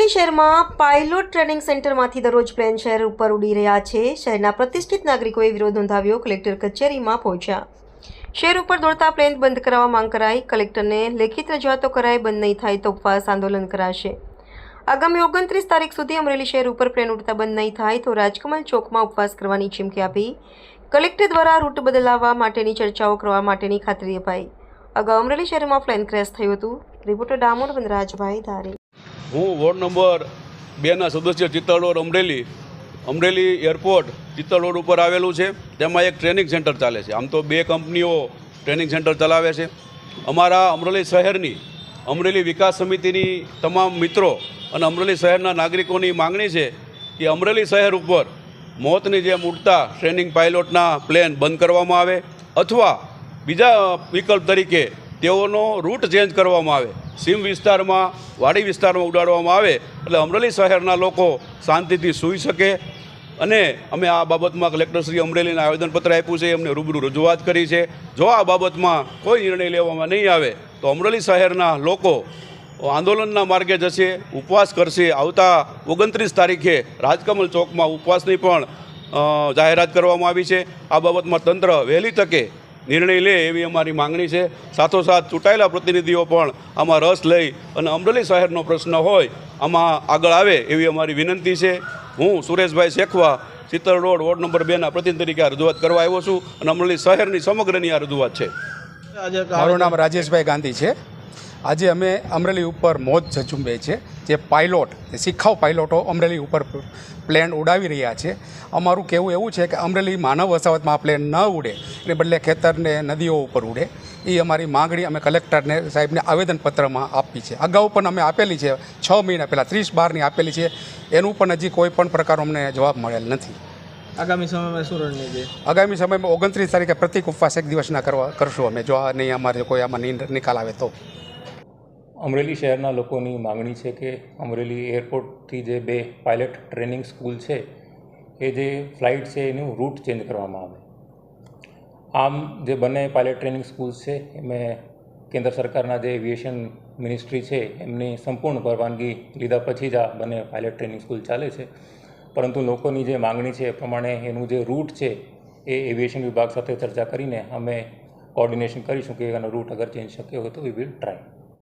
અમરેલી શહેરમાં pilot training સેન્ટરમાંથી દરરોજ પ્લેન શહેર ઉપર ઉડી રહ્યા છે. શહેરના પ્રતિષ્ઠિત નાગરિકોએ વિરોધ નોંધાવ્યો. કલેક્ટર કચેરીમાં પહોંચ્યા. શહેર ઉપર દોડતા પ્લેન બંધ કરાવવા માંગ કરાઈ. કલેક્ટરને લેખિત રજૂઆતો કરાઈ. બંધ નહીં થાય તો ઉપવાસ આંદોલન કરાશે. આગામી 29 તારીખ સુધી અમરેલી શહેર ઉપર પ્લેન ઉડતા બંધ નહીં થાય તો રાજકમલ ચોકમાં ઉપવાસ કરવાની ચીમકી આપી. કલેક્ટર દ્વારા રૂટ બદલાવવા માટેની ચર્ચાઓ કરવા માટેની ખાતરી અપાઈ. અગાઉ અમરેલી શહેરમાં પ્લેન ક્રેશ થયું હતું. રિપોર્ટર ડામોર વનરાજભાઈ ધારી. હું વોર્ડ નંબર 2ના સદસ્ય Chital road Amreli airport Chital road ઉપર આવેલું છે. તેમાં એક ટ્રેનિંગ સેન્ટર ચાલે છે. આમ તો 2 કંપનીઓ ટ્રેનિંગ સેન્ટર ચલાવે છે. અમારા અમરેલી શહેરની અમરેલી વિકાસ સમિતિની તમામ મિત્રો અને અમરેલી શહેરના નાગરિકોની માંગણી છે કે અમરેલી શહેર ઉપર મોતની જેમ ઉડતા ટ્રેનિંગ પાયલોટના પ્લેન બંધ કરવામાં આવે અથવા બીજા વિકલ્પ તરીકે તેઓનો રૂટ ચેન્જ કરવામાં આવે. સીમ વિસ્તારમાં વાડી વિસ્તારમાં ઉડાડવામાં આવે એટલે અમરેલી શહેરના લોકો શાંતિથી સૂઈ શકે. અને અમે આ બાબતમાં કલેક્ટરશ્રી અમરેલીને આવેદનપત્ર આપ્યું છે. એમને રૂબરૂ રજૂઆત કરી છે. જો આ બાબતમાં કોઈ નિર્ણય લેવામાં નહીં આવે તો અમરેલી શહેરના લોકો આંદોલનના માર્ગે જશે, ઉપવાસ કરશે. આવતા 29 તારીખે રાજકમલ ચોકમાં ઉપવાસની પણ જાહેરાત કરવામાં આવી છે. આ બાબતમાં તંત્ર વહેલી તકે નિર્ણય લે એવી અમારી માંગણી છે. સાથોસાથ ચૂંટાયેલા પ્રતિનિધિઓ પણ આમાં રસ લઈ અને અમરેલી શહેરનો પ્રશ્ન હોય આમાં આગળ આવે એવી અમારી વિનંતી છે. હું Sureshbhai Shekhwa Chittal road ward number 2ના પ્રતિનિધિ તરીકે આ રજૂઆત કરવા આવ્યો છું અને અમરેલી શહેરની સમગ્રની આ રજૂઆત છે. મારું નામ રાજેશભાઈ ગાંધી છે. આજે અમે અમરેલી ઉપર મોત ઝઝુંબે છે. જે પાયલોટ શિખાઉ પાયલોટો અમરેલી ઉપર પ્લેન ઉડાવી રહ્યા છે. અમારું કહેવું એવું છે કે અમરેલી માનવ વસાવતમાં આ પ્લેન ન ઉડે એને બદલે ખેતરને નદીઓ ઉપર ઉડે. એ અમારી માગણી અમે કલેક્ટરને સાહેબને આવેદનપત્રમાં આપી છે. અગાઉ પણ અમે આપેલી છે 6 મહિના પહેલાં 30/12ની આપેલી છે. એનું પણ હજી કોઈ પણ પ્રકારનો અમને જવાબ મળેલ નથી. આગામી સમયમાં શું રણનીતિ? આગામી સમયમાં 29 તારીખે પ્રતિક ઉપવાસ 1 દિવસના કરશું અમે, જો આ નહીં અમારે કોઈ આમાં નિકાલ આવે તો. અમરેલી શહેરના લોકોની માગણી છે કે અમરેલી એરપોર્ટથી જે 2 પાયલટ ટ્રેનિંગ સ્કૂલ છે એ જે ફ્લાઇટ છે એનું રૂટ ચેન્જ કરવામાં આવે. આમ જે બંને પાયલટ ટ્રેનિંગ સ્કૂલ્સ છે એમાં કેન્દ્ર સરકારના જે એવિએશન મિનિસ્ટ્રી છે એમની સંપૂર્ણ પરવાનગી લીધા પછી જ આ બંને પાયલટ ટ્રેનિંગ સ્કૂલ ચાલે છે. પરંતુ લોકોની જે માગણી છે એ પ્રમાણે એનું જે રૂટ છે એ એવિએશન વિભાગ સાથે ચર્ચા કરીને અમે કોર્ડિનેશન કરીશું કે એનો રૂટ અગર ચેન્જ શક્ય હોય તો વી વિલ ટ્રાય.